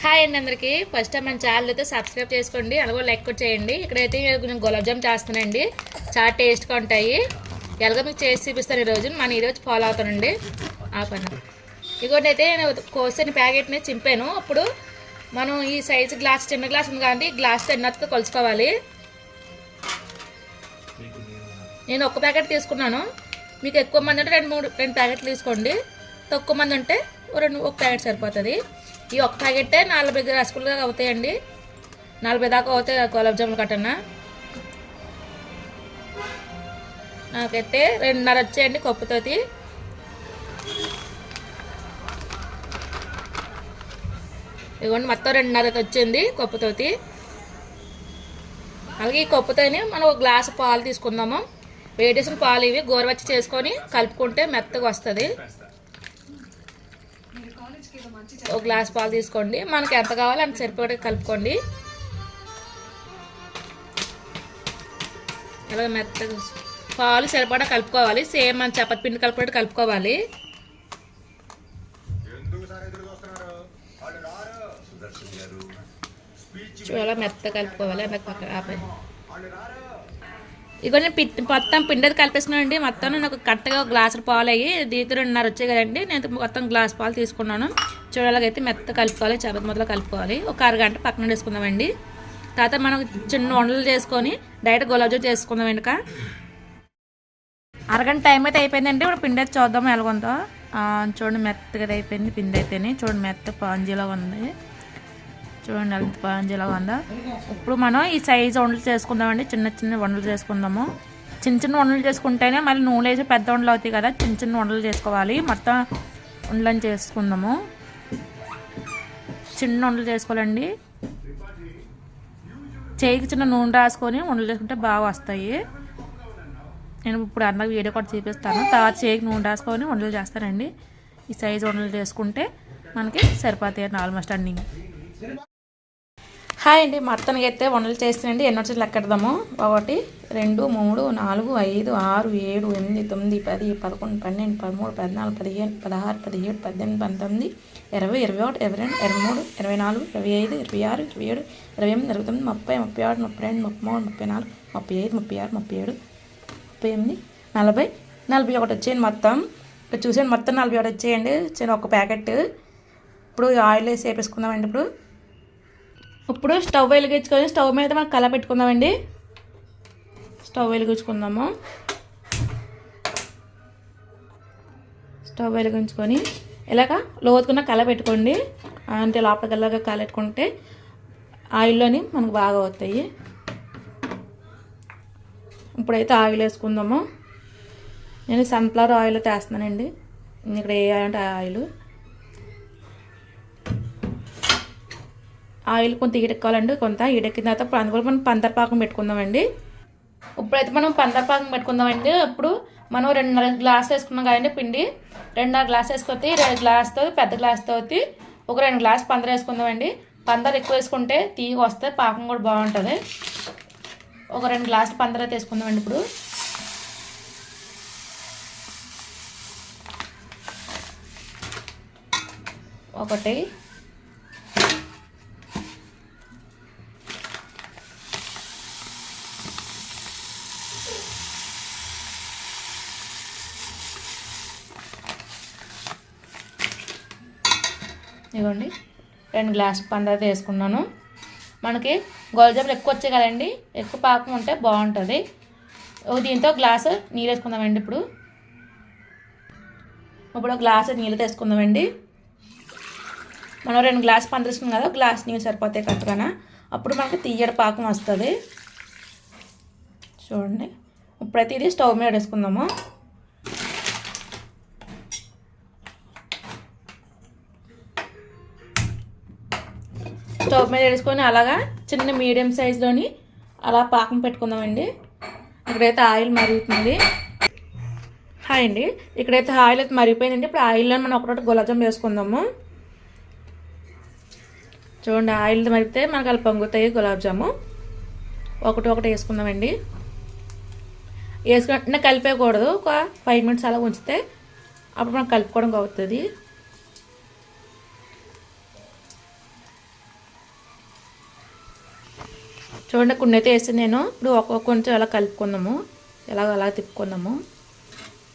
Hi అండి అందరికీ. First time మన ఛానల్ అయితే సబ్స్క్రైబ్ చేసుకోండి, అలాగే లైక్ కూడా చేయండి. ఇక్కడైతే కొంచెం గులాబ్ జామ్ చేస్తానండి, చాలా టేస్ట్గా ఉంటాయి. ఎలాగో మీకు చేసి చూపిస్తాను ఈరోజు ఫాలో అవుతానండి ఆ పని. ఇంకోటి అయితే నేను కోసిన ప్యాకెట్ని చింపాను. అప్పుడు మనం ఈ సైజు గ్లాస్ చిన్న గ్లాస్ ఉంది కాబట్టి గ్లాస్ తిన్నట్టుగా కొలుసుకోవాలి. నేను ఒక్క ప్యాకెట్ తీసుకున్నాను. మీకు ఎక్కువ మంది అంటే రెండు ప్యాకెట్లు తీసుకోండి. తక్కువ మంది ఉంటే ఒక ప్యాకెట్ సరిపోతుంది. ఈ ఒక్క ప్యాకెట్టే 40 రసగుల్లా అవుతాయండి. 40 దాకా అవుతాయి గులాబ్ జాములు కట్టన్నా. నాకైతే 2.5 వచ్చాయండి కప్పుతోటి. ఇదిగోండి మొత్తం 2.5 వచ్చింది కప్పుతోటి. అలాగే ఈ కప్పుతోని మనం ఒక గ్లాసు పాలు తీసుకుందాము. వేడేసిన పాలు ఇవి గోరువెచ్చ చేసుకొని కలుపుకుంటే మెత్తగా వస్తుంది. ఒక గ్లాస్ పాలు తీసుకోండి, మనకి ఎంత కావాలో అంత సరిపోయి కలుపుకోండి. అలాగే మెత్తగా పాలు సరిపడా కలుపుకోవాలి. సేమ్ మన చపాతి పిండి కలుపుకుంటే కలుపుకోవాలి. చాలా మెత్తగా కలుపుకోవాలి. ఇగో నేను మొత్తం పిండి కలిపేసుకున్నానండి. మొత్తం నేను ఒక కట్టగా ఒక గ్లాసు పాలు అయ్యి దీంతో 2.5 వచ్చాయి కదండి. నేను మొత్తం గ్లాస్ పాలు తీసుకున్నాను. చూడాలకైతే మెత్త కలుపుకోవాలి, చపాతి మొదలు కలుపుకోవాలి. ఒక అరగంట పక్కన వేసుకుందామండి. తర్వాత మనం చిన్న వంటలు చేసుకొని డైరెక్ట్ గులాబ్ జామ్ చేసుకుందాం. వెనుక అరగంట టైం అయితే అయిపోయిందండి. ఇప్పుడు పిండి అయితే చూద్దాం ఎలాగుందో. చూడండి మెత్తగా అయిపోయింది పిండి అయితేనే. చూడండి మెత్త పాంజీలా ఉంది. చూడండి ఎంత పాంజీలా ఉందా. ఇప్పుడు మనం ఈ సైజు వంటలు చేసుకుందామండి. చిన్న చిన్న వంటలు చేసుకుందాము. చిన్న చిన్న వంటలు చేసుకుంటేనే మళ్ళీ నూనె వేసి పెద్ద వంటలు అవుతాయి కదా. చిన్న చిన్న వంటలు చేసుకోవాలి. మొత్తం వంటలను చేసుకుందాము. చిన్న వంటలు చేసుకోవాలండి. చేయికి చిన్న నూనె రాసుకొని వంటలు చేసుకుంటే బాగా వస్తాయి. నేను ఇప్పుడు అన్నకు వీడియో కూడా చూపిస్తాను. తర్వాత చేయికి నూనె రాసుకొని వంటలు చేస్తానండి. ఈ సైజు వంటలు చేసుకుంటే మనకి సరిపోతాయి ఆల్మోస్ట్ అన్నీ. హాయ్ అండి, మొత్తానికి అయితే వంటలు చేస్తానండి. ఎన్నో వచ్చి లెక్కెడదాము. 1 2 3 4 5 6 7 8 9 10 11 12 13 14 15 16 17 18 19 20 21 22 23 24 25 26 27 28 29 30 31 32 33 34 35 36 37 38 40 వచ్చేయండి. మొత్తం ఇక్కడ చూసాను, మొత్తం 41 వచ్చేయండి. చిన్న ఒక ప్యాకెట్. ఇప్పుడు ఆయిల్ వేసి వేపేసుకుందామండి. ఇప్పుడు స్టవ్ వెలిగించుకొని స్టవ్ మీద మనం కళ పెట్టుకుందామండి. స్టవ్ వెలిగించుకుందాము. స్టవ్ వెలిగించుకొని ఇలాగ లోతుకున్న కళ పెట్టుకోండి. అంటే లోపలికి ఇలాగ కళ పెట్టుకుంటే ఆయిల్లోని మనకు బాగా అవుతాయి. ఇప్పుడైతే ఆయిల్ వేసుకుందాము. నేను సన్ఫ్లవర్ ఆయిల్ వేస్తున్నానండి. ఇక్కడ ఏ ఆయిల్ అంటే ఆయిల్. ఆయిల్ కొంత ఈడెక్కాలండి. కొంత ఈడెక్కిన తర్వాత ఇప్పుడు అందులో మనం పందరపాకం పెట్టుకుందామండి. ఇప్పుడైతే మనం పందరపాకం పెట్టుకుందామండి. ఇప్పుడు మనం 2.5 గ్లాసులు వేసుకున్నాం కదండి పిండి. 2.5 గ్లాస్ వేసుకొచ్చి 2 గ్లాసుతో పెద్ద గ్లాసుతో ఒక 2 గ్లాసు పందర వేసుకుందామండి. పందర ఎక్కువ వేసుకుంటే తీగ వస్తుంది, పాకం కూడా బాగుంటుంది. ఒక 2 గ్లాసులు పందర అయితే వేసుకుందామండి. ఇప్పుడు ఒకటి ఇవ్వండి 2 గ్లాసులు పందర వేసుకున్నాను. మనకి గులాబ్ జాములు ఎక్కువ వచ్చాయి కదండి, ఎక్కువ పాకం ఉంటే బాగుంటుంది. దీంతో గ్లాసు నీళ్ళు వేసుకుందామండి. ఇప్పుడు గ్లాసు నీళ్ళు తీసుకుందామండి. మనం 2 గ్లాసు పందర వేసుకున్నాం కదా, గ్లాస్ నీళ్ళు సరిపోతాయి కరెక్ట్గా. అప్పుడు మనకి తీయడి పాకం వస్తుంది. చూడండి ఇప్పుడైతే ఇది స్టవ్ మీద వేసుకుందాము. స్టవ్ మీద వేసుకొని అలాగా చిన్న మీడియం సైజులోని అలా పాకం పెట్టుకుందామండి. ఇక్కడైతే ఆయిల్ మరుగుతుంది. హాయ్ అండి, ఇక్కడైతే ఆయిల్ అయితే మరిగిపోయిందండి. ఇప్పుడు ఆయిల్లో మనం ఒకటి గులాబ్ జామ్ వేసుకుందాము. చూడండి ఆయిల్ మరిగితే మనకు అలా పొంగుతాయి గులాబ్ జాము. ఒకటి వేసుకుందామండి. వేసుకుంటే కలిపేయకూడదు. ఒక 5 మినిట్స్ అలా ఉంచితే అప్పుడు మనం కలుపుకోవడం అవుతుంది. చూడండి కొన్ని అయితే వేసి నేను ఇప్పుడు ఒక్కొక్క కొంచెం అలా కలుపుకుందాము, అలా తిప్పుకుందాము.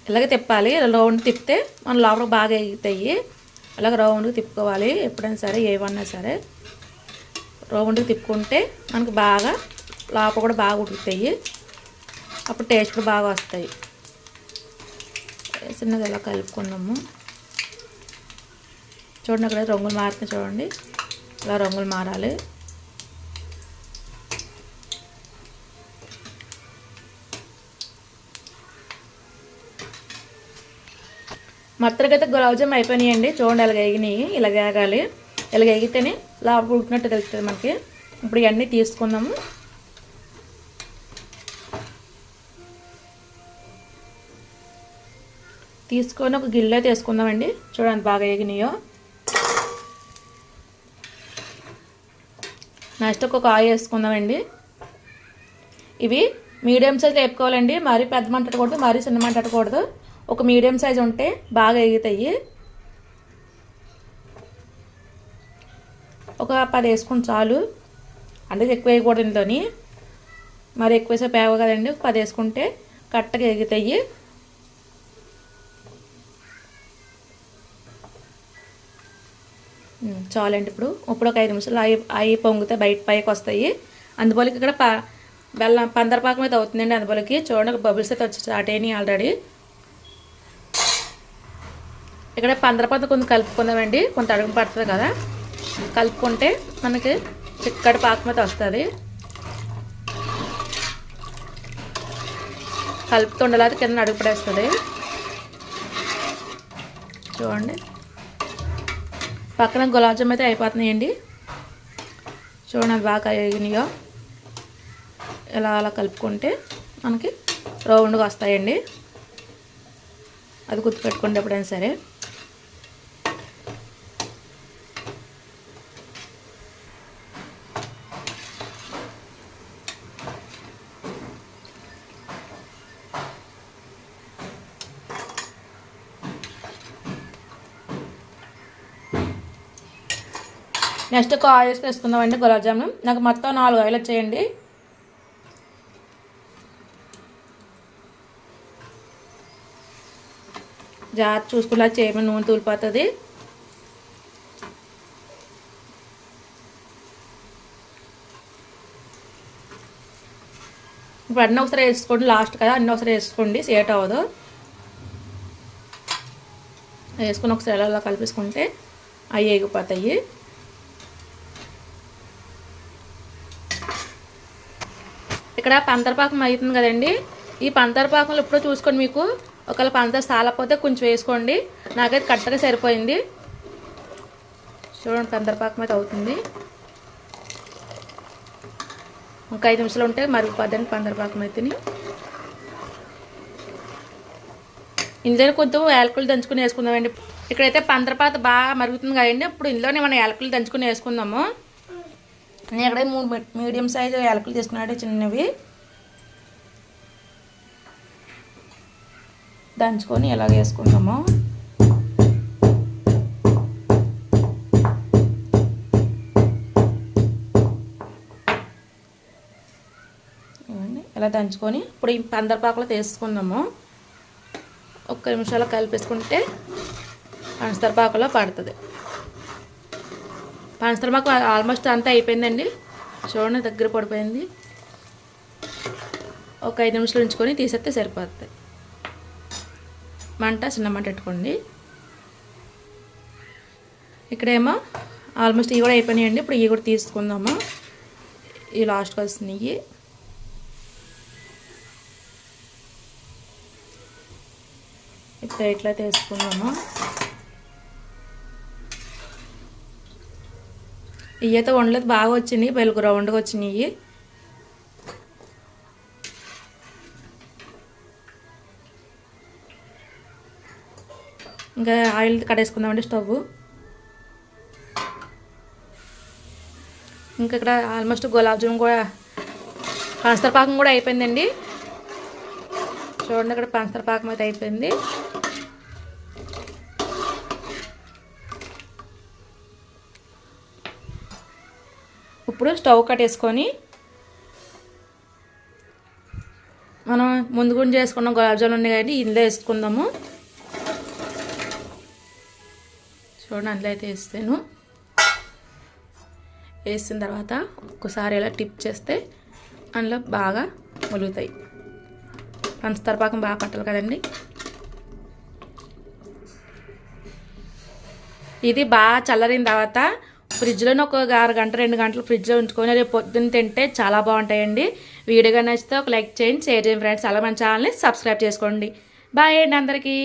ఇలాగే తిప్పాలి, ఇలా రౌండ్ తిప్పితే మన లోపల బాగా ఎగుతాయి. అలాగే రౌండ్గా తిప్పుకోవాలి. ఎప్పుడైనా సరే ఏమన్నా సరే రౌండ్గా తిప్పుకుంటే మనకు బాగా లోపల కూడా బాగా ఉడుకుతాయి. అప్పుడు టేస్ట్ కూడా బాగా వస్తాయి. చిన్నగా ఇలా కలుపుకున్నాము. చూడండి అక్కడ రంగులు మారుతున్నాయి చూడండి, ఇలా రంగులు మారాలి. మొత్తానికి అయితే గులాబ్ జామ్ అయిపోయినాయండి. చూడండి ఇలాగ ఎగినాయి, ఇలాగ ఏగాలి. ఇలాగ ఎగితేనే లోపల ఉడికినట్టు తెలుస్తుంది మనకి. ఇప్పుడు ఇవన్నీ తీసుకుందాము. తీసుకొని ఒక గిన్నెలో తీసుకుందామండి. చూడండి బాగా ఎగినాయో. నెక్స్ట్ ఒక ఆయిల్ వేసుకుందామండి. ఇవి మీడియం సైజులో వేపుకోవాలండి. మరీ పెద్ద మంట పెట్టకూడదు, మరీ చిన్న మంట పెట్టకూడదు. ఒక మీడియం సైజు ఉంటే బాగా ఎగుతాయి. ఒక 10 వేసుకుని చాలు, అంటే ఎక్కువ వేయకూడదు ఇంట్లోని. మరి ఎక్కువ వేసే పేవ కదండి. ఒక 10 వేసుకుంటే కరెక్ట్గా ఎగుతాయి. చాలండి. ఇప్పుడు ఒక 5 నిమిషాలు అవి పొంగితే పైకి వస్తాయి. అందువల్ల ఇక్కడ బెల్లం పందరపాకం అయితే అవుతుందండి. అందువల్లకి చూడండి బబుల్స్ అయితే వచ్చి స్టార్ట్ అయినాయి ఆల్రెడీ. ఇక్కడ పందరపాకం కొంచెం కలుపుకుందామండి. కొంత అడుగు పడుతుంది కదా, కలుపుకుంటే మనకి చిక్కటి పాకం అయితే వస్తుంది. కలుపుతుండాలి, అది కింద అడుగు పడేస్తుంది. చూడండి పక్కన గులాబ్ జామ్ అయితే అయిపోతున్నాయండి. చూడండి అది బాగా ఎగినాయో. అలా కలుపుకుంటే మనకి రౌండ్గా వస్తాయండి. అది గుర్తుపెట్టుకోండి ఎప్పుడైనా సరే. నెక్స్ట్ ఒక ఆయిల్స్ వేసుకుందామండి గులాబ్ జామున్. నాకు మొత్తం 4 ఆయిల్ వచ్చేయండి. జాగ్రత్త చూసుకున్నా చేయమని నూనె తూలిపోతుంది. ఇప్పుడు అన్నీ ఒకసారి వేసుకోండి, లాస్ట్ కదా అన్నీ ఒకసారి వేసుకోండి, సేట్ అవ్వదు. వేసుకుని ఒకసారి అలా కలిపేసుకుంటే అవి వేగిపోతాయి. ఇక్కడ పంతరపాకం అవుతుంది కదండి. ఈ పంతరపాకంలో ఇప్పుడు చూసుకొని మీకు ఒకవేళ పంచదార సాలకపోతే కొంచెం వేసుకోండి. నాకైతే కరెక్ట్గా సరిపోయింది. చూడండి పంతరపాకం అయితే అవుతుంది. ఒక 5 నిమిషాలు ఉంటే మరిగిపోద్దండి పంతరపాకం అయితే. ఇందులో కొంచెం యాలకులు దంచుకుని వేసుకుందామండి. ఇక్కడైతే పంతరపాకం బాగా మరుగుతుంది కదండి. ఇప్పుడు ఇందులోనే మనం యాలకులు దంచుకుని వేసుకుందాము. నేను ఇక్కడ 3 మీడియం సైజు యాలకులు తీసుకున్నాడు, చిన్నవి. దంచుకొని ఎలాగ వేసుకుందాము. ఇలా దంచుకొని ఇప్పుడు ఈ పందరపాకులో తీసుకుందాము. 1 నిమిషాలు కలిపేసుకుంటే పంచదార పాకలో పడుతుంది. పంచదార పాకు ఆల్మోస్ట్ అంతా అయిపోయిందండి. చూడండి దగ్గర పడిపోయింది. ఒక 5 నిమిషాలు ఉంచుకొని తీసేస్తే సరిపోతుంది. మంట చిన్న మంట పెట్టుకోండి. ఇక్కడేమో ఆల్మోస్ట్ ఇవి కూడా అయిపోయినాయండి. ఇప్పుడు ఇవి కూడా తీసుకుందాము. ఈ లాస్ట్కి వస్తున్నాయి. ఇప్పుడు ఇట్లా తీసుకుందాము. ఇవి అయితే వండలేదు, బాగా వచ్చినాయి, బయలుకు రౌండ్గా వచ్చినాయి. ఇంకా ఆయిల్ కట్టేసుకుందామండి స్టవ్. ఇంకా ఇక్కడ ఆల్మోస్ట్ గులాబ్ జామ్ కూడా పంచదార పాకం కూడా అయిపోయిందండి. చూడండి ఇక్కడ పంచదార పాకం అయితే అయిపోయింది. ఇప్పుడు స్టవ్ కట్టేసుకొని ముందు కూడా చేసుకున్నాం గులాబ్ జామున్ ఉన్నాయి కానీ ఇందులో వేసుకుందాము. చూడండి అందులో అయితే వేస్తాను. వేసిన తర్వాత ఒక్కసారి ఇలా టిప్ చేస్తే అందులో బాగా మొలుగుతాయి. పంచదార పాకం బాగా పట్టాలి కదండి. ఇది బాగా చల్లరిన తర్వాత ఫ్రిడ్జ్లోనే ఒక 6 గంట 2 గంటలు ఫ్రిడ్జ్లో ఉంచుకొని రేపు పొద్దున్న తింటే చాలా బాగుంటాయండి. వీడియోగా నచ్చితే ఒక లైక్ చేయండి, షేర్ చేయండి ఫ్రెండ్స్. అలా మన ఛానల్ని సబ్స్క్రైబ్ చేసుకోండి. బాయ్ అండి అందరికీ.